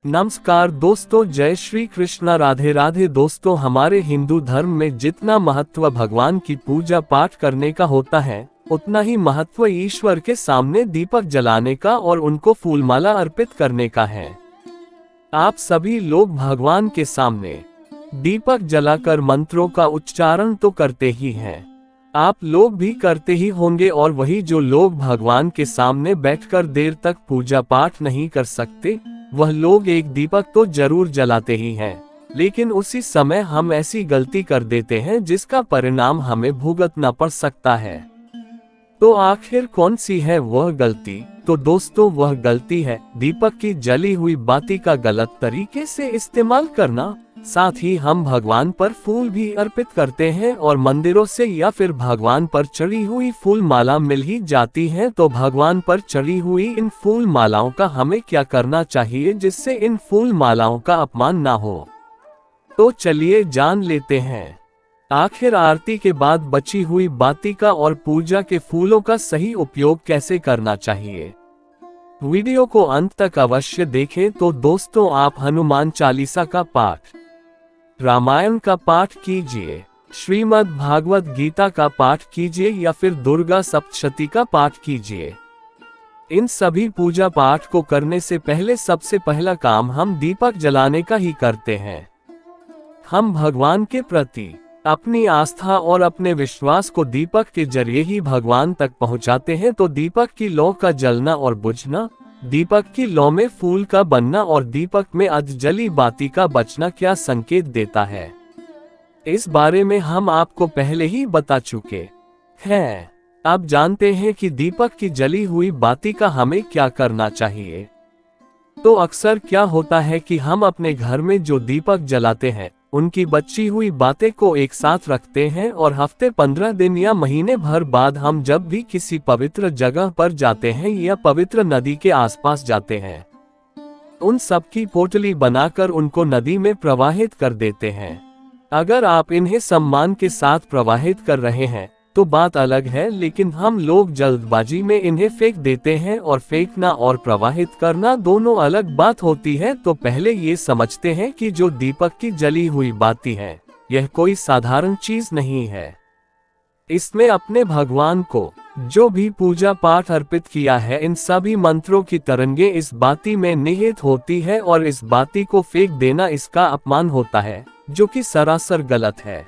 नमस्कार दोस्तों, जय श्री कृष्णा, राधे राधे। दोस्तों, हमारे हिंदू धर्म में जितना महत्व भगवान की पूजा पाठ करने का होता है, उतना ही महत्व ईश्वर के सामने दीपक जलाने का और उनको फूलमाला अर्पित करने का है। आप सभी लोग भगवान के सामने दीपक जलाकर मंत्रों का उच्चारण तो करते ही हैं। आप लोग भी करते ही होंगे, और वही जो लोग भगवान के सामने बैठकर देर तक पूजा पाठ नहीं कर सकते, वह लोग एक दीपक तो जरूर जलाते ही हैं। लेकिन उसी समय हम ऐसी गलती कर देते हैं जिसका परिणाम हमें भुगतना पड़ सकता है। तो आखिर कौन सी है वह गलती? तो दोस्तों, वह गलती है दीपक की जली हुई बाती का गलत तरीके से इस्तेमाल करना। साथ ही हम भगवान पर फूल भी अर्पित करते हैं, और मंदिरों से या फिर भगवान पर चढ़ी हुई फूल माला मिल ही जाती है। तो भगवान पर चढ़ी हुई इन फूल मालाओं का हमें क्या करना चाहिए जिससे इन फूल मालाओं का अपमान ना हो? तो चलिए जान लेते हैं। आखिर आरती के बाद बची हुई बाती का और पूजा के फूलों का सही उपयोग कैसे करना चाहिए? वीडियो को अंत तक अवश्य देखें। तो दोस्तों, आप हनुमान चालीसा का पाठ, रामायण का पाठ कीजिए, श्रीमद् भागवत गीता का पाठ कीजिए, या फिर दुर्गा सप्तशती का पाठ कीजिए। इन सभी पूजा पाठ को करने से पहले सबसे पहला काम हम दीपक जलाने का ही करते हैं। हम भगवान के प्रति अपनी आस्था और अपने विश्वास को दीपक के जरिए ही भगवान तक पहुंचाते हैं। तो दीपक की लौ का जलना और बुझना, दीपक की लौ में फूल का बनना और दीपक में अधजली बाती का बचना क्या संकेत देता है, इस बारे में हम आपको पहले ही बता चुके हैं। अब जानते हैं कि दीपक की जली हुई बाती का हमें क्या करना चाहिए। तो अक्सर क्या होता है कि हम अपने घर में जो दीपक जलाते हैं, उनकी बची हुई बातें को एक साथ रखते हैं, और हफ्ते 15 दिन या महीने भर बाद हम जब भी किसी पवित्र जगह पर जाते हैं या पवित्र नदी के आसपास जाते हैं, उन सब की पोटली बनाकर उनको नदी में प्रवाहित कर देते हैं। अगर आप इन्हें सम्मान के साथ प्रवाहित कर रहे हैं तो बात अलग है, लेकिन हम लोग जल्दबाजी में इन्हें फेंक देते हैं, और फेंकना और प्रवाहित करना दोनों अलग बात होती है। तो पहले ये समझते हैं कि जो दीपक की जली हुई बाती है, यह कोई साधारण चीज नहीं है। इसमें अपने भगवान को जो भी पूजा पाठ अर्पित किया है, इन सभी मंत्रों की तरंगे इस बाती में निहित होती है, और इस बाती को फेंक देना इसका अपमान होता है, जो कि सरासर गलत है।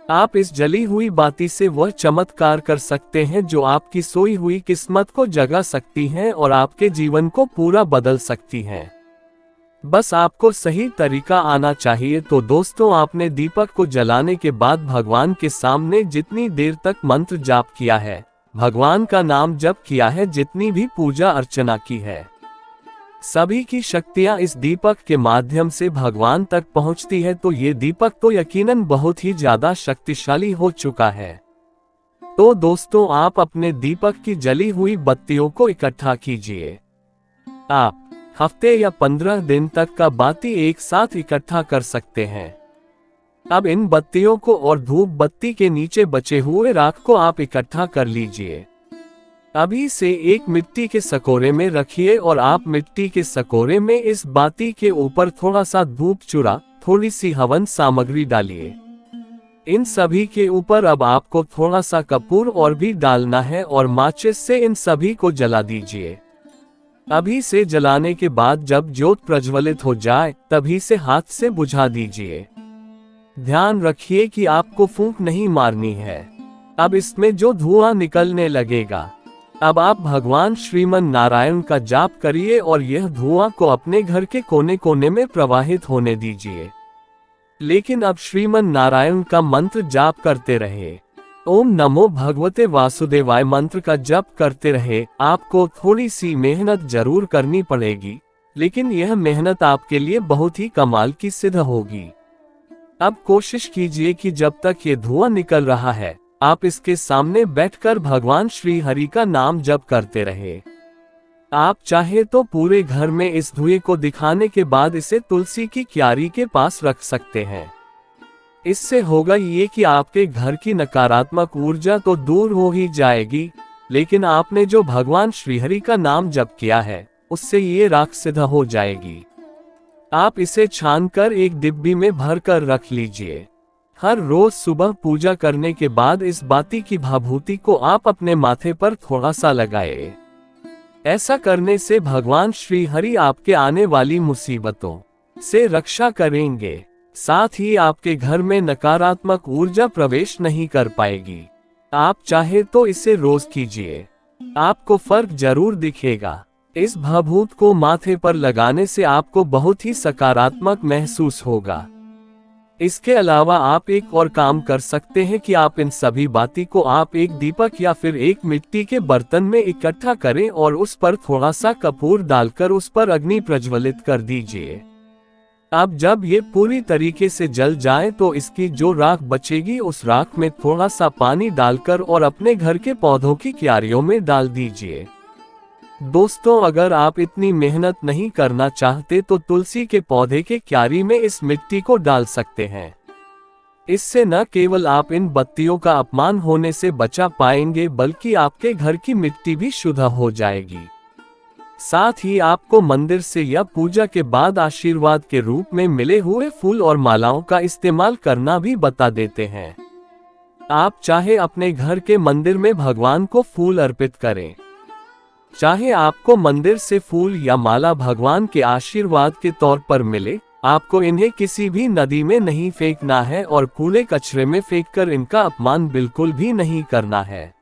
आप इस जली हुई बाती से वह चमत्कार कर सकते हैं जो आपकी सोई हुई किस्मत को जगा सकती हैं और आपके जीवन को पूरा बदल सकती हैं। बस आपको सही तरीका आना चाहिए। तो दोस्तों, आपने दीपक को जलाने के बाद भगवान के सामने जितनी देर तक मंत्र जाप किया है, भगवान का नाम जप किया है, जितनी भी पूजा अर्चना की है, सभी की शक्तियां इस दीपक के माध्यम से भगवान तक पहुंचती है। तो ये दीपक तो यकीनन बहुत ही ज्यादा शक्तिशाली हो चुका है। तो दोस्तों, आप अपने दीपक की जली हुई बत्तियों को इकट्ठा कीजिए। आप हफ्ते या 15 दिन तक का बाती एक साथ इकट्ठा कर सकते हैं। अब इन बत्तियों को और धूप बत्ती के नीचे बचे हुए राख को आप इकट्ठा कर लीजिए। अभी से एक मिट्टी के सकोरे में रखिए, और आप मिट्टी के सकोरे में इस बाती के ऊपर थोड़ा सा धूप चूरा, थोड़ी सी हवन सामग्री डालिए। इन सभी के ऊपर अब आपको थोड़ा सा कपूर और भी डालना है, और माचिस से इन सभी को जला दीजिए। अभी से जलाने के बाद जब ज्योत प्रज्वलित हो जाए, तभी से हाथ से बुझा दीजिए। ध्यान रखिए कि आपको फूंक नहीं मारनी है। अब इसमें जो धुआं निकलने लगेगा, अब आप भगवान श्रीमन नारायण का जाप करिए, और यह धुआं को अपने घर के कोने कोने में प्रवाहित होने दीजिए। लेकिन अब श्रीमन नारायण का मंत्र जाप करते रहे। ओम नमो भगवते वासुदेवाय मंत्र का जप करते रहे। आपको थोड़ी सी मेहनत जरूर करनी पड़ेगी, लेकिन यह मेहनत आपके लिए बहुत ही कमाल की सिद्ध होगी। अब कोशिश कीजिए कि जब तक ये धुआं निकल रहा है, आप इसके सामने बैठकर भगवान श्री हरि का नाम जप करते रहे। आप चाहे तो पूरे घर में इस धुएं को दिखाने के बाद इसे तुलसी की क्यारी के पास रख सकते हैं। इससे होगा ये कि आपके घर की नकारात्मक ऊर्जा तो दूर हो ही जाएगी, लेकिन आपने जो भगवान श्रीहरि का नाम जप किया है, उससे ये राख सिद्ध हो जाएगी। आप इसे छानकर एक डिब्बी में भर कर रख लीजिए। हर रोज सुबह पूजा करने के बाद इस बाती की भाभूति को आप अपने माथे पर थोड़ा सा लगाए। ऐसा करने से भगवान श्री हरि आपके आने वाली मुसीबतों से रक्षा करेंगे। साथ ही आपके घर में नकारात्मक ऊर्जा प्रवेश नहीं कर पाएगी। आप चाहे तो इसे रोज कीजिए, आपको फर्क जरूर दिखेगा। इस भाभूत को माथे पर लगाने से आपको बहुत ही सकारात्मक महसूस होगा। इसके अलावा आप एक और काम कर सकते हैं कि आप इन सभी बाती को आप एक दीपक या फिर एक मिट्टी के बर्तन में इकट्ठा करें और उस पर थोड़ा सा कपूर डालकर उस पर अग्नि प्रज्वलित कर दीजिए। अब जब ये पूरी तरीके से जल जाए तो इसकी जो राख बचेगी उस राख में थोड़ा सा पानी डालकर और अपने घर के पौधों की क्यारियों में डाल दीजिए। दोस्तों, अगर आप इतनी मेहनत नहीं करना चाहते तो तुलसी के पौधे के क्यारी में इस मिट्टी को डाल सकते हैं। इससे न केवल आप इन बत्तियों का अपमान होने से बचा पाएंगे बल्कि आपके घर की मिट्टी भी शुद्ध हो जाएगी। साथ ही आपको मंदिर से या पूजा के बाद आशीर्वाद के रूप में मिले हुए फूल और मालाओं का इस्तेमाल करना भी बता देते हैं। आप चाहे अपने घर के मंदिर में भगवान को फूल अर्पित करें, चाहे आपको मंदिर से फूल या माला भगवान के आशीर्वाद के तौर पर मिले, आपको इन्हें किसी भी नदी में नहीं फेंकना है और कूड़े कचरे में फेंककर इनका अपमान बिल्कुल भी नहीं करना है।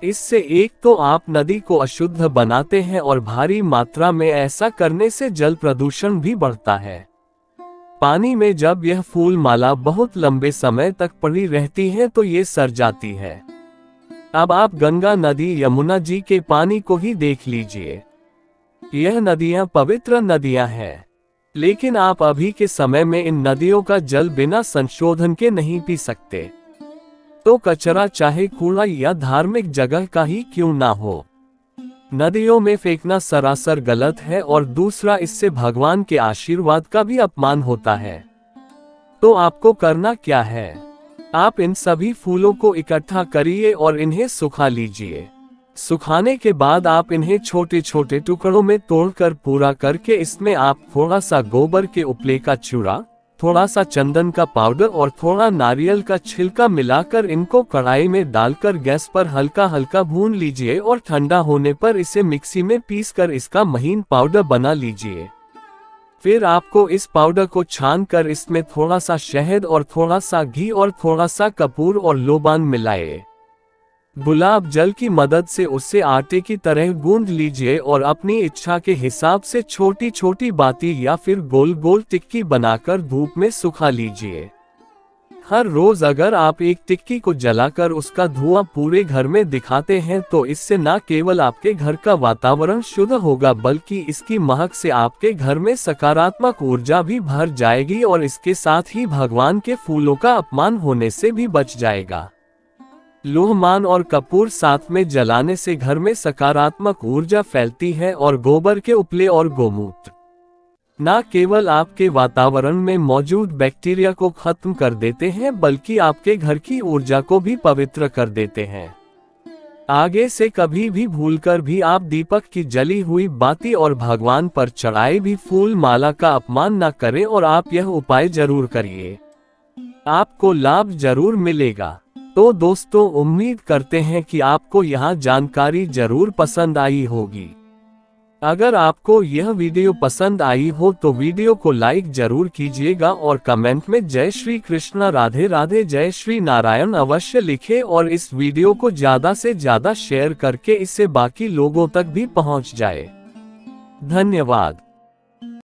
इससे एक तो आप नदी को अशुद्ध बनाते हैं और भारी मात्रा में ऐसा करने से जल प्रदूषण भी बढ़ता है। पानी में जब यह फूल माला बहुत लंबे समय तक पड़ी रहती है तो ये सड़ जाती है। अब आप गंगा नदी, यमुना जी के पानी को ही देख लीजिए। यह नदियां पवित्र नदियां हैं, लेकिन आप अभी के समय में इन नदियों का जल बिना संशोधन के नहीं पी सकते। तो कचरा चाहे कूड़ा या धार्मिक जगह का ही क्यों ना हो, नदियों में फेंकना सरासर गलत है और दूसरा इससे भगवान के आशीर्वाद का भी अपमान होता है। तो आपको करना क्या है, आप इन सभी फूलों को इकट्ठा करिए और इन्हें सुखा लीजिए। सुखाने के बाद आप इन्हें छोटे छोटे टुकड़ों में तोड़कर पूरा करके इसमें आप थोड़ा सा गोबर के उपले का चूरा, थोड़ा सा चंदन का पाउडर और थोड़ा नारियल का छिलका मिलाकर इनको कढ़ाई में डालकर गैस पर हल्का हल्का भून लीजिए और ठंडा होने पर इसे मिक्सी में पीसकर इसका महीन पाउडर बना लीजिए। फिर आपको इस पाउडर को छानकर इसमें थोड़ा सा शहद और थोड़ा सा घी और थोड़ा सा कपूर और लोबान मिलाए। गुलाब जल की मदद से उसे आटे की तरह गूंद लीजिए और अपनी इच्छा के हिसाब से छोटी छोटी बाती या फिर गोल गोल टिक्की बनाकर धूप में सुखा लीजिए। हर रोज अगर आप एक टिक्की को जलाकर उसका धुआं पूरे घर में दिखाते हैं तो इससे न केवल आपके घर का वातावरण शुद्ध होगा बल्कि इसकी महक से आपके घर में सकारात्मक ऊर्जा भी भर जाएगी और इसके साथ ही भगवान के फूलों का अपमान होने से भी बच जाएगा। लोहमान और कपूर साथ में जलाने से घर में सकारात्मक ऊर्जा फैलती है और गोबर के उपले और गोमूत्र न केवल आपके वातावरण में मौजूद बैक्टीरिया को खत्म कर देते हैं बल्कि आपके घर की ऊर्जा को भी पवित्र कर देते हैं। आगे से कभी भी भूलकर भी आप दीपक की जली हुई बाती और भगवान पर चढ़ाए भी फूल माला का अपमान न करें और आप यह उपाय जरूर करिए, आपको लाभ जरूर मिलेगा। तो दोस्तों, उम्मीद करते हैं कि आपको यह जानकारी जरूर पसंद आई होगी। अगर आपको यह वीडियो पसंद आई हो तो वीडियो को लाइक जरूर कीजिएगा और कमेंट में जय श्री कृष्ण, राधे राधे, जय श्री नारायण अवश्य लिखें और इस वीडियो को ज्यादा से ज्यादा शेयर करके इससे बाकी लोगों तक भी पहुंच जाए। धन्यवाद।